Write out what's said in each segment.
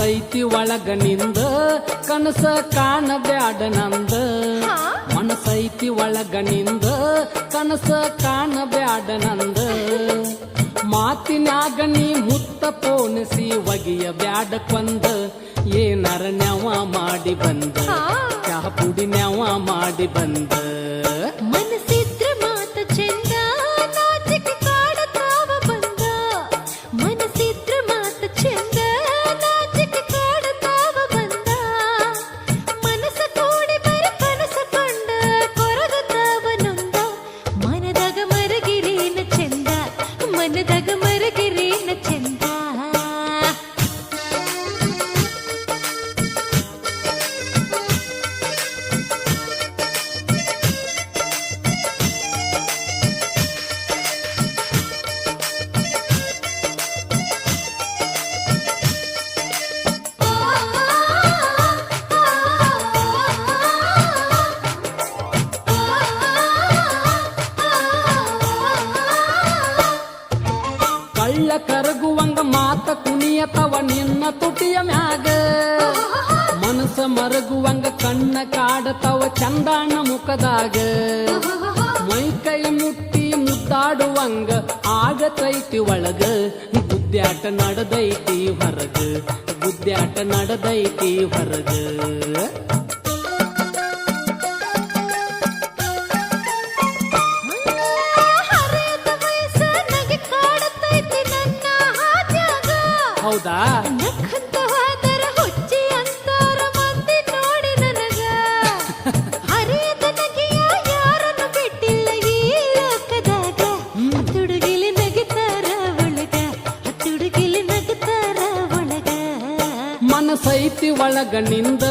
ಮನಸೈತಿ ಒಳಗ ನಿಂದ ಕನಸ ಕಾಣಬ್ಯಾಡ ನಂದ ಮನಸೈತಿ ಒಳಗ ನಿಂದ ಕನಸ ಕಾಣಬ್ಯಾಡ ನಂದ ಮಾತಿನ್ಯಾಗ ನೀ ಮುತ್ತ ಪೋಣಿಸಿ ಒಗಿಯ ಬ್ಯಾಡ ಕೊಂದ ಏನಾರ ನ್ಯಾವ ಮಾಡಿ ಬಂದ ಚಹ ಪುಡಿ ನ್ಯಾವ ಮಾಡಿ ಬಂದ ಮನಸ್ಸಿದ್ರ ಮಾತ ಚಂದ ನಾಚಿಕ ಕಾಡತಾವ ಬಂದ ಮನಸ್ಸಿದ್ರ ಮಾತ ಚಂದ ನಾಚಿಕ ಕಾಡತಾವ ಬಂದ ಮನಸ್ಸ ಕೂಡಿ ಬರ ಕನಸ ಕಂಡ ಕೊರಗತಾವ ನೊಂದ ಮನದಾಗ ಮರಗಿರೇನ ಚಂದ ಮನದಾಗ ಮರಗಿರೇನ ಚಂದ ಕಳ್ಳ ಕರಗುವಂಗ ಮಾತ ಕುಣಿಯತವ ನಿನ್ನ ತುಟಿಯ ಮ್ಯಾಗ ಮನಸ ಮರಗುವಂಗ ಕಣ್ಣ ಕಾಡತವ ಚಂದಾಣ ಮುಖದಾಗ ಮೈ ಕೈ ಮುಟ್ಟಿ ಮುದ್ದಾಡುವಂಗ ಆಗತೈತಿ ಒಳಗ ಗುದ್ದ್ಯಾಟ ನಡೆದೈತಿ ಹೊರಗ ಗುದ್ದ್ಯಾಟ ನಡೆದೈತಿ ಹೊರಗ ಹೌದಾ ನಕ್ಕಂತ ಹೋದರ ಹುಚ್ಚಿ ಅಂತಾರ ಮಂದಿ ನೋಡಿ ನನಗ ಹರಿಯದ ನಗೆಯ ಯಾರನ್ನು ಬಿಟ್ಟಿಲ್ಲ ಈ ಲೋಕದಾಗ ಹತ್ತುಡುಗಿಲಿ ನಗಿತಾರ ಒಳಗ ಹತ್ತುಡುಗಿಲಿ ನಗುತ್ತಾರ ಒಳಗ ಮನಸೈತಿ ಒಳಗ ನಿಂದ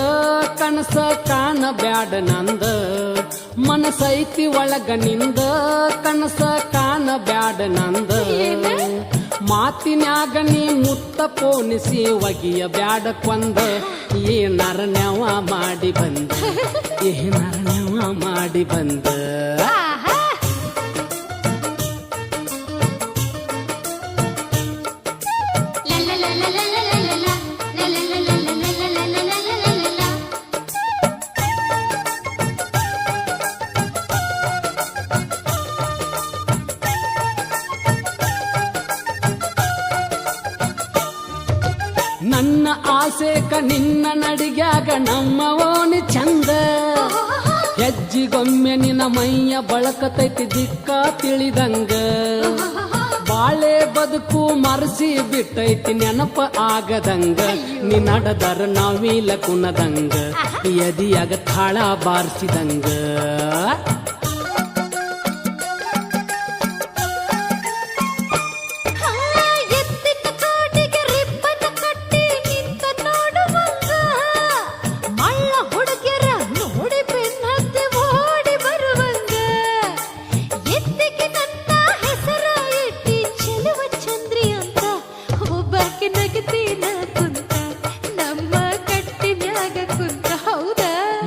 ಕನಸ ಕಾಣಬ್ಯಾಡ ನಂದ ಮನಸೈತಿ ಒಳಗ ನಿಂದ ಕನಸ ಕಾಣಬ್ಯಾಡ ನಂದ ಮಾತಿನ್ಯಾಗ ನೀ ಮುತ್ತ ಪೋಣಿಸಿ ಒಗಿಯ ಬ್ಯಾಡ ಕೊಂದ ಏನಾರ ನ್ಯಾವ ಮಾಡಿ ಬಂದ ಏನಾರ ನ್ಯಾವ ಮಾಡಿ ಬಂದ ನನ್ನ ಆಸೆಕ ನಿನ್ನ ನಡಿಗ್ಯಾಗ ನಮ್ಮ ಓಣಿ ಚಂದ ಹೆಜ್ಜಿಗೊಮ್ಮೆ ನಿನ್ನ ಮೈಯ ಬಳಕತೈತಿ ದಿಕ್ಕ ತಿಳಿದಂಗ ಬಾಳೆ ಬದುಕು ಮರಸಿ ಬಿಟ್ಟೈತಿ ನೆನಪ ಆಗದಂಗ ನೀ ನಡೆದರ ನಾವೀಲ ಕುನದಂಗ ಎದಿಯಾಗ ತಾಳ ಬಾರಿಸಿದಂಗ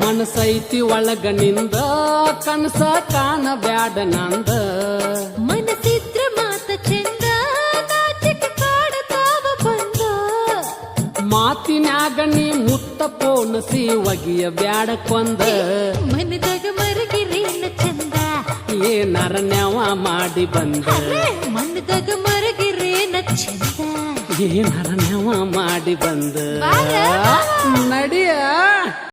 ಮನಸೈತಿ ಒಳಗ ನಿಂದ ಕನಸ ಕಾಣಬ್ಯಾಡ ನಂದ ಮನಸ್ಸಿದ್ರ ಮಾತ ಚಂದ ನಾಚಿಕ ಕಾಡತಾವ ಬಂದ ಮಾತಿನ್ಯಾಗ ನೀ ಮುತ್ತ ಪೋಣಿಸಿ ಒಗಿಯ ಬ್ಯಾಡ ಕೊಂದ ಮನದಾಗ ಮರಗಿರೇನ ಚಂದ ಏನಾರ ನ್ಯಾವ ಮಾಡಿ ಬಂದ ಮನದಾಗ ಮರಗಿರೇನ ಚಂದ ಏನಾರ ನ್ಯಾವ ಮಾಡಿ ಬಂದ ನಡಿಯ